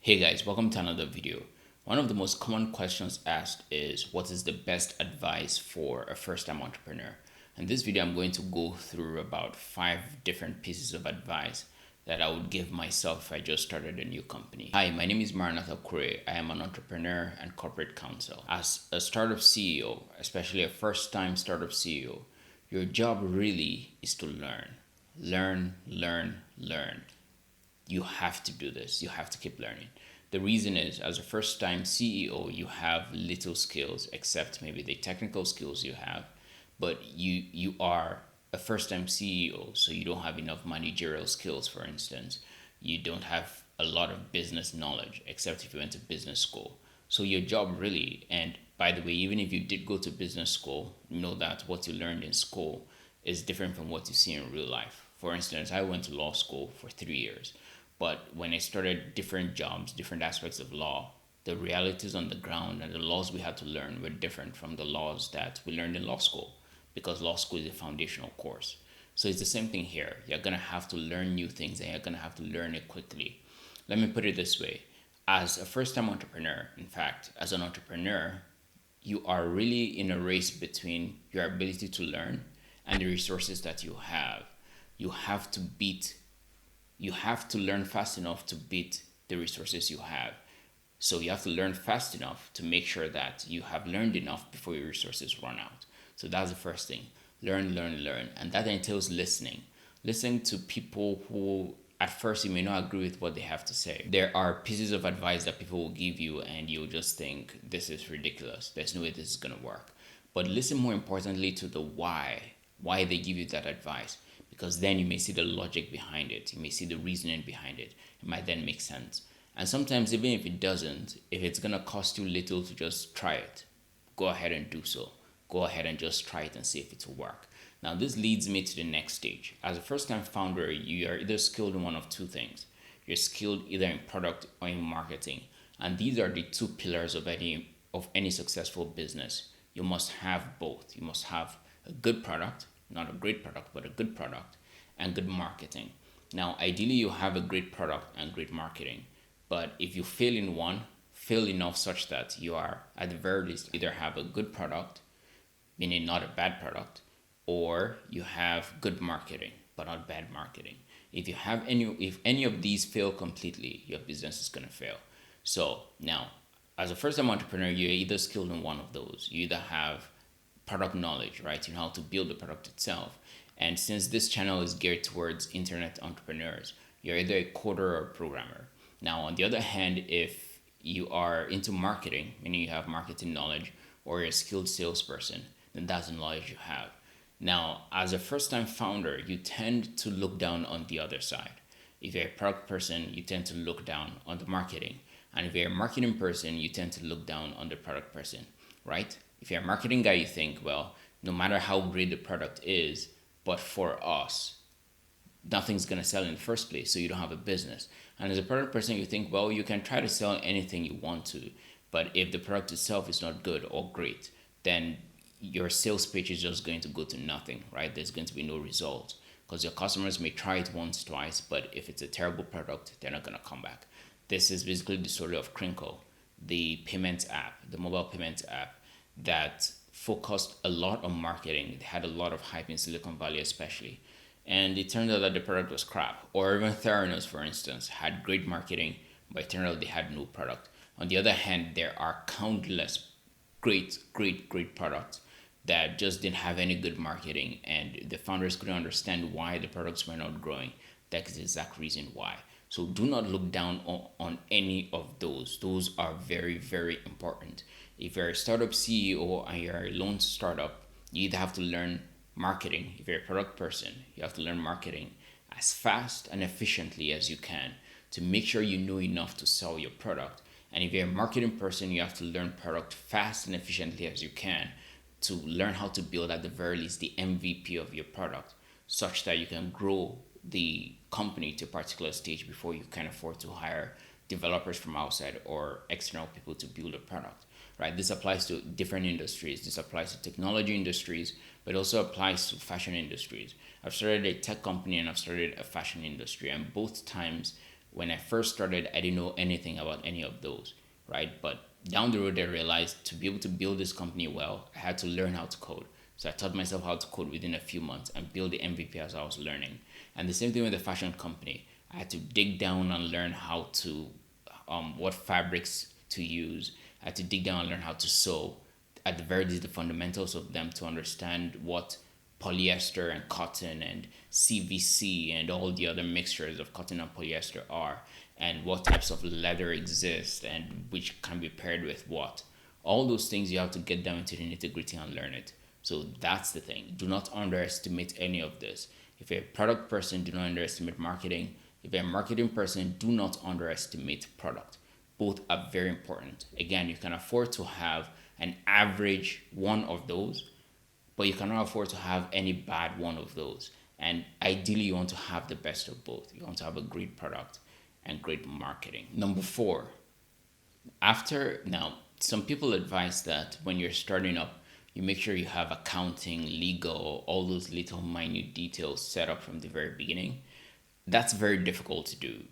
Hey guys, welcome to another video. One of the most common questions asked is what is the best advice for a first-time entrepreneur? In this video, I'm going to go through about 5 different pieces of advice that I would give myself if I just started a new company. Hi, my name is Maranatha Kure. I am an entrepreneur and corporate counsel. As a startup CEO, especially a first-time startup CEO, your job really is to learn. Learn. You have to do this. You have to keep learning. The reason is, as a first time CEO, you have little skills except maybe the technical skills you have, but you are a first time CEO, so you don't have enough managerial skills, for instance. You don't have a lot of business knowledge except if you went to business school. So your job really, and by the way, even if you did go to business school, know that what you learned in school is different from what you see in real life. For instance, I went to law school for 3 years. But when I started different jobs, different aspects of law, the realities on the ground and the laws we had to learn were different from the laws that we learned in law school, because law school is a foundational course. So it's the same thing here. You're going to have to learn new things and you're going to have to learn it quickly. Let me put it this way. As a first time entrepreneur, in fact, as an entrepreneur, you are really in a race between your ability to learn and the resources that you have. You have to beat you have to learn fast enough to beat the resources you have. So you have to learn fast enough to make sure that you have learned enough before your resources run out. So that's the first thing. Learn. And that entails listening. Listening to people who at first you may not agree with what they have to say. There are pieces of advice that people will give you and you'll just think, this is ridiculous. There's no way this is going to work. But listen more importantly to the why they give you that advice, because then you may see the logic behind it. You may see the reasoning behind it. It might then make sense. And sometimes even if it doesn't, if it's going to cost you little to just try it, go ahead and do so. Go ahead and just try it and see if it will work. Now, this leads me to the next stage. As a first-time founder, you are either skilled in one of two things. You're skilled either in product or in marketing. And these are the two pillars of any successful business. You must have both. You must have a good product, not a great product, but a good product, and good marketing. Now, ideally, you have a great product and great marketing. But if you fail in one, fail enough such that you are, at the very least, either have a good product, meaning not a bad product, or you have good marketing, but not bad marketing. If any of these fail completely, your business is going to fail. So now, as a first-time entrepreneur, you're either skilled in one of those. You either have product knowledge, right? You know how to build the product itself. And since this channel is geared towards internet entrepreneurs, you're either a coder or a programmer. Now, on the other hand, if you are into marketing, meaning you have marketing knowledge, or you're a skilled salesperson, then that's the knowledge you have. Now, as a first-time founder, you tend to look down on the other side. If you're a product person, you tend to look down on the marketing. And if you're a marketing person, you tend to look down on the product person, right? If you're a marketing guy, you think, well, no matter how great the product is, but for us, nothing's going to sell in the first place, so you don't have a business. And as a product person, you think, well, you can try to sell anything you want to, but if the product itself is not good or great, then your sales pitch is just going to go to nothing, right? There's going to be no result because your customers may try it once, twice, but if it's a terrible product, they're not going to come back. This is basically the story of Crinkle, the payments app, the mobile payments app that focused a lot on marketing. It had a lot of hype in Silicon Valley especially. And it turned out that the product was crap. Or even Theranos, for instance, had great marketing, but it turned out they had no product. On the other hand, there are countless great products that just didn't have any good marketing, and the founders couldn't understand why the products were not growing. That's the exact reason why. So do not look down on any of those. Those are very important. If you're a startup CEO and you're a lone startup, you either have to learn marketing. If you're a product person, you have to learn marketing as fast and efficiently as you can to make sure you know enough to sell your product. And if you're a marketing person, you have to learn product fast and efficiently as you can to learn how to build, at the very least, the MVP of your product, such that you can grow the company to a particular stage before you can afford to hire developers from outside or external people to build a product, right? This applies to different industries. This applies to technology industries, but also applies to fashion industries. I've started a tech company and I've started a fashion industry, and both times When I first started, I didn't know anything about any of those, right? But down the road, I realized to be able to build this company well, I had to learn how to code. So I taught myself how to code within a few months and build the MVP as I was learning. And the same thing with the fashion company. I had to dig down and learn how to, what fabrics to use. I had to dig down and learn how to sew. At the very least, the fundamentals of them to understand what polyester and cotton and CVC and all the other mixtures of cotton and polyester are, and what types of leather exist and which can be paired with what. All those things you have to get down into the nitty gritty and learn it. So that's the thing. Do not underestimate any of this. If you're a product person, do not underestimate marketing. If you're a marketing person, do not underestimate product. Both are very important. Again, you can afford to have an average one of those, but you cannot afford to have any bad one of those. And ideally, you want to have the best of both. You want to have a great product and great marketing. Number four, now, some people advise that when you're starting up, you make sure you have accounting, legal, all those little minute details set up from the very beginning. That's very difficult to do.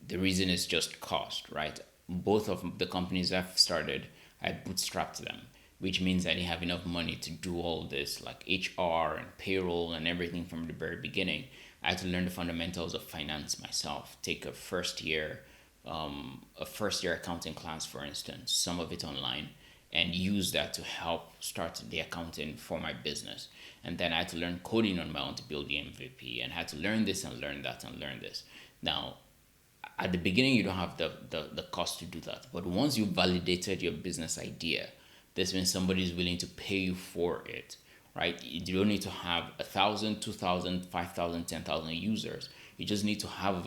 The reason is just cost, right? Both of the companies I've started, I bootstrapped them, which means I didn't have enough money to do all this, like HR and payroll and everything from the very beginning. I had to learn the fundamentals of finance myself. Take a first year accounting class, for instance, some of it online, and use that to help start the accounting for my business. And then I had to learn coding on my own to build the MVP, and had to learn this and learn that and learn this. Now, at the beginning, you don't have the cost to do that. But once you validated your business idea, this means somebody is willing to pay you for it, right? You don't need to have 1,000, 2,000, 5,000, 10,000 users. You just need to have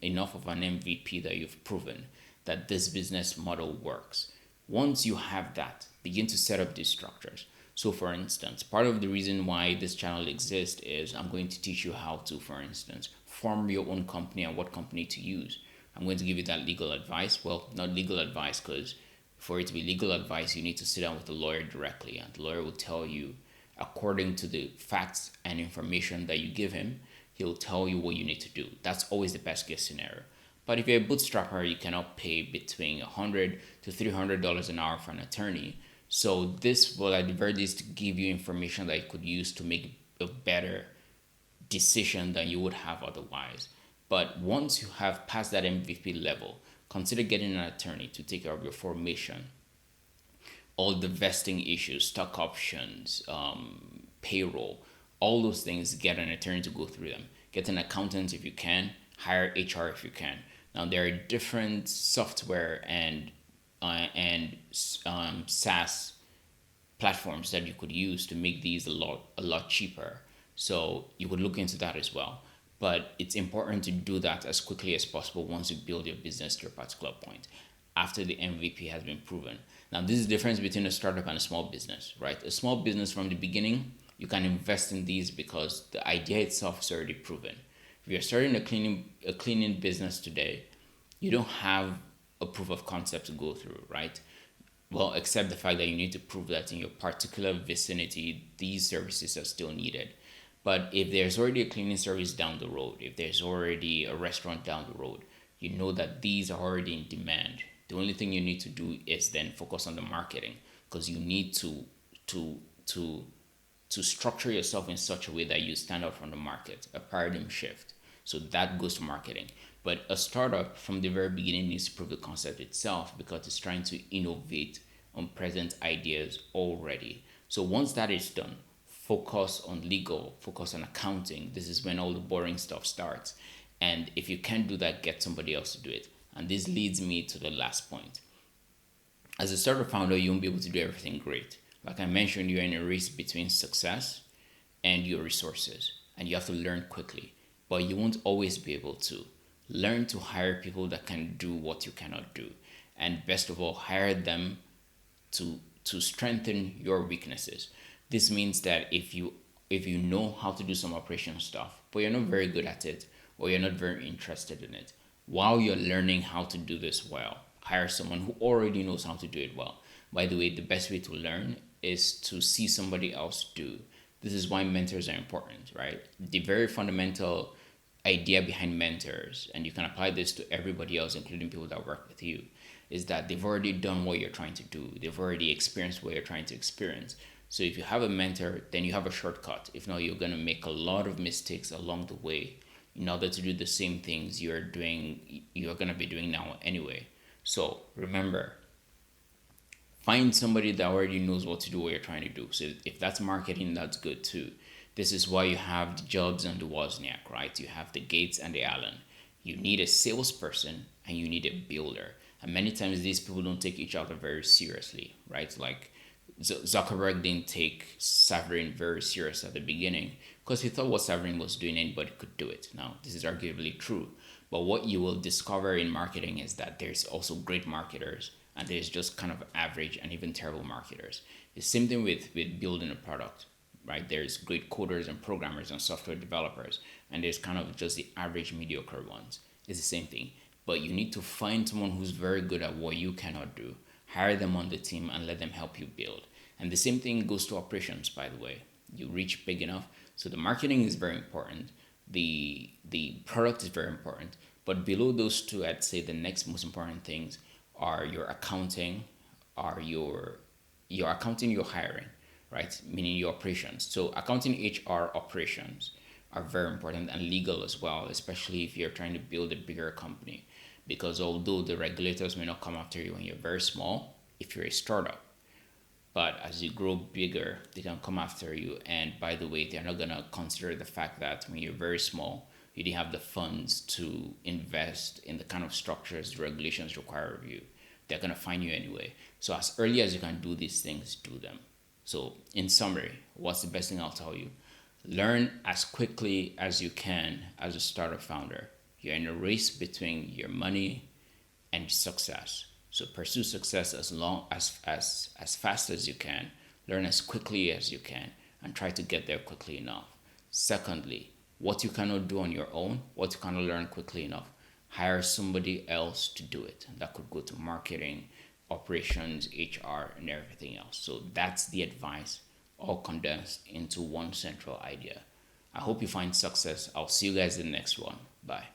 enough of an MVP that you've proven that this business model works. Once you have that, begin to set up these structures. So for instance, part of the reason why this channel exists is I'm going to teach you how to, for instance, form your own company and what company to use. I'm going to give you that legal advice. Well, not legal advice, because for it to be legal advice, you need to sit down with the lawyer directly, and the lawyer will tell you, according to the facts and information that you give him, he'll tell you what you need to do. That's always the best case scenario. But if you're a bootstrapper, you cannot pay between $100 to $300 an hour for an attorney. So this will at the very least give you information that you could use to make a better decision than you would have otherwise. But once you have passed that MVP level, consider getting an attorney to take care of your formation, all the vesting issues, stock options, payroll, all those things. Get an attorney to go through them. Get an accountant if you can. Hire HR if you can. Now there are different software and SaaS platforms that you could use to make these a lot cheaper. So you could look into that as well. But it's important to do that as quickly as possible once you build your business to a particular point, after the MVP has been proven. Now, this is the difference between a startup and a small business, right? A small business from the beginning, you can invest in these because the idea itself is already proven. If you're starting a cleaning business today, you don't have a proof of concept to go through, right? Well, except the fact that you need to prove that in your particular vicinity, these services are still needed. But if there's already a cleaning service down the road, if there's already a restaurant down the road, you know that these are already in demand. The only thing you need to do is then focus on the marketing, because you need to structure yourself in such a way that you stand out from the market, a paradigm shift. So that goes to marketing. But a startup from the very beginning needs to prove the concept itself, because it's trying to innovate on present ideas already. So once that is done, focus on legal, focus on accounting. This is when all the boring stuff starts. And if you can't do that, get somebody else to do it. And this leads me to the last point. As a startup founder, you won't be able to do everything great. Like I mentioned, you're in a race between success and your resources, and you have to learn quickly. But you won't always be able to. Learn to hire people that can do what you cannot do. And best of all, hire them to strengthen your weaknesses. This means that if you know how to do some operational stuff, but you're not very good at it, or you're not very interested in it, while you're learning how to do this well, hire someone who already knows how to do it well. By the way, the best way to learn is to see somebody else do. This is why mentors are important, right? The very fundamental idea behind mentors, and you can apply this to everybody else, including people that work with you, is that they've already done what you're trying to do. They've already experienced what you're trying to experience. So if you have a mentor, then you have a shortcut. If not, you're going to make a lot of mistakes along the way in order to do the same things you're going to be doing now anyway. So remember, find somebody that already knows what to do, what you're trying to do. So if that's marketing, that's good too. This is why you have the Jobs and the Wozniak, right? You have the Gates and the Allen. You need a salesperson and you need a builder. And many times these people don't take each other very seriously, right? Like Zuckerberg didn't take Saverin very serious at the beginning because he thought what Saverin was doing, anybody could do it. Now, this is arguably true. But what you will discover in marketing is that there's also great marketers and there's just kind of average and even terrible marketers. The same thing with building a product, right? There's great coders and programmers and software developers, and there's kind of just the average mediocre ones. It's the same thing. But you need to find someone who's very good at what you cannot do, hire them on the team and let them help you build. And the same thing goes to operations, by the way. You reach big enough. So the marketing is very important. The product is very important. But below those two, I'd say the next most important things are your accounting, are your accounting, your hiring, right? Meaning your operations. So accounting, HR, operations are very important, and legal as well, especially if you're trying to build a bigger company. Because although the regulators may not come after you when you're very small, if you're a startup, but as you grow bigger, they can come after you. And by the way, they're not going to consider the fact that when you're very small, you didn't have the funds to invest in the kind of structures the regulations require of you. They're going to fine you anyway. So as early as you can do these things, do them. So in summary, what's the best thing I'll tell you? Learn as quickly as you can as a startup founder. You're in a race between your money and success. So pursue success as fast as you can, learn as quickly as you can, and try to get there quickly enough. Secondly, what you cannot do on your own, what you cannot learn quickly enough, hire somebody else to do it. That could go to marketing, operations, HR, and everything else. So that's the advice, all condensed into one central idea. I hope you find success. I'll see you guys in the next one. Bye.